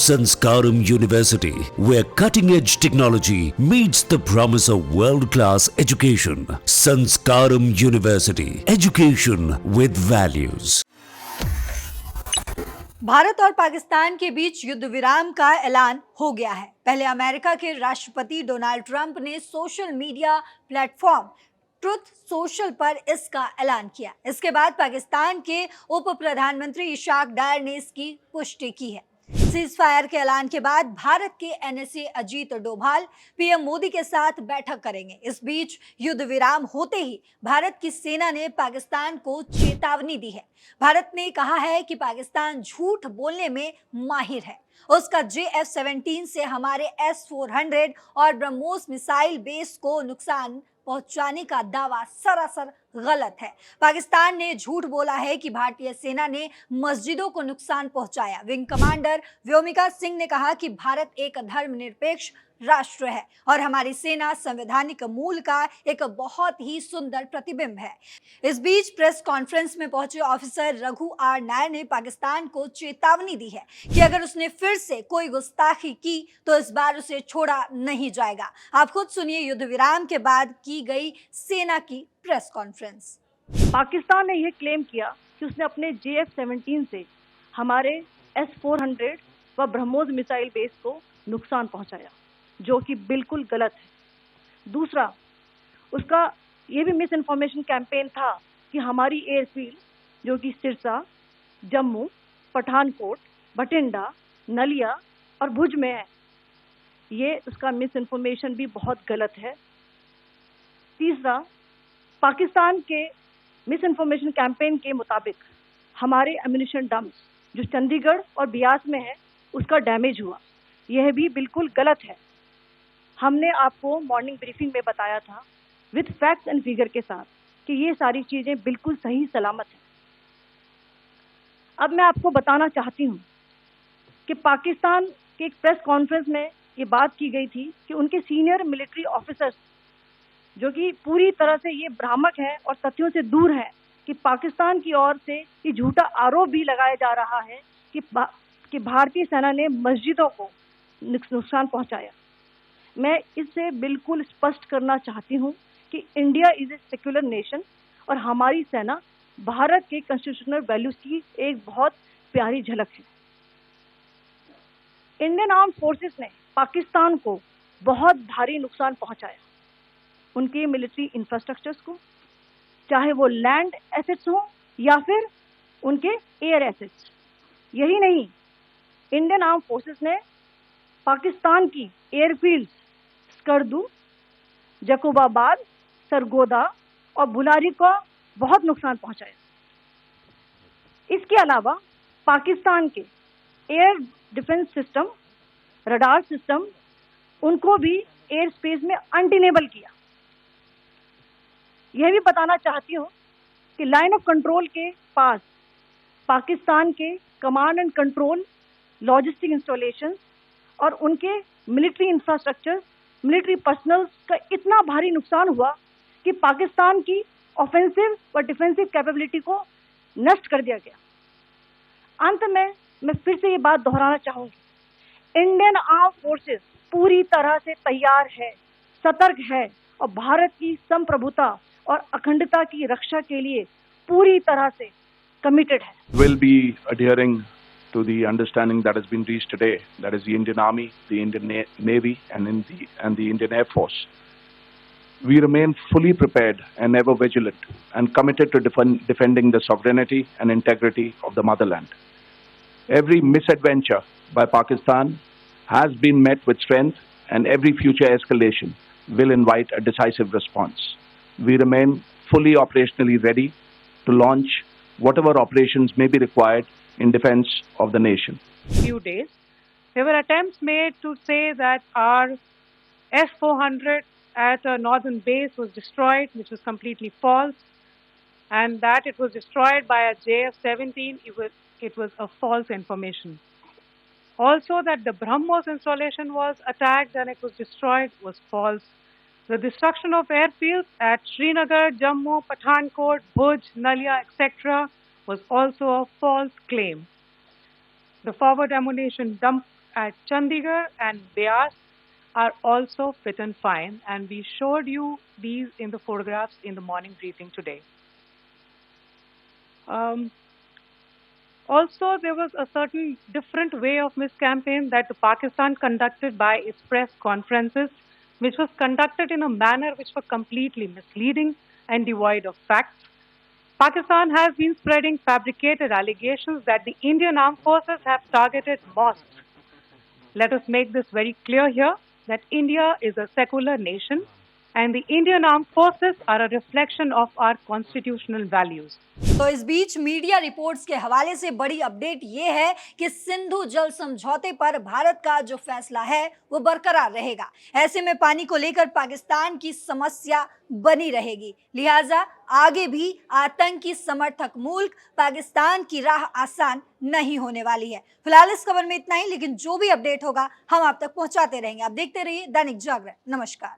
Sanskaram University, where cutting-edge technology meets the promise of world-class education. Sanskaram University, education with values. Bharat और पाकिस्तान के बीच युद्ध विराम का ऐलान हो गया है। पहले अमेरिका के राष्ट्रपति डोनाल्ड ट्रंप ने social media platform truth social पर इसका ऐलान किया। इसके बाद पाकिस्तान के उप प्रधानमंत्री इशाक डार ने इसकी पुष्टि की है। सीज फायर के ऐलान के बाद भारत के एनएसए अजीत डोभाल पीएम मोदी के साथ बैठक करेंगे। इस बीच युद्ध विराम होते ही भारत की सेना ने पाकिस्तान को चेतावनी दी है। भारत ने कहा है कि पाकिस्तान झूठ बोलने में माहिर है। उसका JF-17 से हमारे S-400 और ब्रह्मोस मिसाइल बेस को नुकसान पहुंचाने का दावा सरासर गलत है। पाकिस्तान ने झूठ बोला है कि भारतीय सेना ने मस्जिदों को नुकसान पहुंचाया। विंग कमांडर व्योमिका सिंह ने कहा कि भारत एक धर्मनिरपेक्ष राष्ट्र है और हमारी सेना संवैधानिक मूल का एक बहुत ही सुंदर प्रतिबिंब है। इस बीच प्रेस कॉन्फ्रेंस में पहुंचे ऑफिसर रघु आर नायर ने पाकिस्तान को चेतावनी दी है कि अगर उसने फिर से कोई गुस्ताखी की तो इस बार उसे छोड़ा नहीं जाएगा। आप खुद सुनिए युद्ध विराम के बाद की गई सेना की प्रेस कॉन्फ्रेंस। पाकिस्तान ने यह क्लेम किया कि उसने अपने JF-17 से हमारे S-400 व ब्रह्मोस मिसाइल बेस को नुकसान पहुंचाया, जो कि बिल्कुल गलत है। दूसरा, उसका ये भी मिस इन्फॉर्मेशन कैंपेन था कि हमारी एयरफील्ड जो कि सिरसा, जम्मू, पठानकोट, बठिंडा, नलिया और भुज में है, ये उसका मिस इन्फॉर्मेशन भी बहुत गलत है। तीसरा, पाकिस्तान के मिस इन्फॉर्मेशन कैंपेन के मुताबिक हमारे एम्यूनिशन डम्प्स जो चंडीगढ़ और बियास में है उसका डैमेज हुआ, यह भी बिल्कुल गलत है। हमने आपको मॉर्निंग ब्रीफिंग में बताया था विद फैक्ट्स एंड फिगर के साथ कि ये सारी चीजें बिल्कुल सही सलामत हैं। अब मैं आपको बताना चाहती हूँ कि पाकिस्तान के एक प्रेस कॉन्फ्रेंस में ये बात की गई थी कि उनके सीनियर मिलिट्री ऑफिसर्स जो कि पूरी तरह से ये भ्रामक हैं और तथ्यों से दूर हैं कि पाकिस्तान की ओर से ये झूठा आरोप भी लगाया जा रहा है कि भारतीय सेना ने मस्जिदों को नुकसान पहुंचाया। मैं इससे बिल्कुल स्पष्ट करना चाहती हूं कि India is a secular nation और हमारी सेना भारत के कॉन्स्टिट्यूशनल वैल्यूज की एक बहुत प्यारी झलक है। इंडियन आर्म्ड फोर्सेस ने पाकिस्तान को बहुत भारी नुकसान पहुंचाया, उनके मिलिट्री इंफ्रास्ट्रक्चर्स को, चाहे वो लैंड एसेट्स हो या फिर उनके एयर एसेट्स। यही नहीं, इंडियन आर्म्ड फोर्सेस ने पाकिस्तान की एयरफील्ड स्कर्दू, जकोबाबाद, सरगोदा और बुलारी को बहुत नुकसान पहुंचाया। इसके अलावा पाकिस्तान के air defence system, radar system, उनको भी एयर स्पेस में अनटेनेबल किया। यह भी बताना चाहती हूँ कि लाइन ऑफ कंट्रोल के पास पाकिस्तान के command and control, logistic installation और उनके मिलिट्री इंफ्रास्ट्रक्चर, मिलिट्री पर्सनल का इतना भारी नुकसान हुआ कि पाकिस्तान की ऑफेंसिव व डिफेंसिव कैपेबिलिटी को नष्ट कर दिया गया। अंत में मैं फिर से ये बात दोहराना चाहूंगी, इंडियन आर्म फोर्सेस पूरी तरह से तैयार है, सतर्क है और भारत की संप्रभुता और अखंडता की रक्षा के लिए पूरी तरह से कमिटेड है। Will be adhering to the understanding that has been reached today, that is the Indian Army, the Indian Navy and the Indian Air Force. We remain fully prepared and ever vigilant and committed to defending the sovereignty and integrity of the motherland. Every misadventure by Pakistan has been met with strength and every future escalation will invite a decisive response. We remain fully operationally ready to launch whatever operations may be required in defense of the nation. Few days, there were attempts made to say that our S-400 at a northern base was destroyed, which was completely false, and that it was destroyed by a JF-17, it was a false information. Also, that the BrahMos installation was attacked and it was destroyed was false. The destruction of airfields at Srinagar, Jammu, Pathankot, Bhuj, Nalia, etc. was also a false claim. The forward ammunition dump at Chandigarh and Beas are also fit and fine, and we showed you these in the photographs in the morning briefing today. Also, there was a certain different way of miscampaign that Pakistan conducted by its press conferences, which was conducted in a manner which was completely misleading and devoid of facts. Pakistan has been spreading fabricated allegations that the Indian Armed Forces have targeted mosques. Let us make this very clear here that India is a secular nation and the Indian Armed Forces are a reflection of our constitutional values. तो इस बीच media reports के हवाले से बड़ी update ये है कि सिंधु जल समझौते पर भारत का जो फैसला है वो बरकरार रहेगा। ऐसे में पानी को लेकर पाकिस्तान की समस्या बनी रहेगी, लिहाजा आगे भी आतंकी समर्थक मुल्क पाकिस्तान की राह आसान नहीं होने वाली है। फिलहाल इस खबर में इतना ही, लेकिन जो भी अपडेट होगा हम आप तक पहुंचाते रहेंगे। आप देखते रहिए दैनिक जागरण। नमस्कार।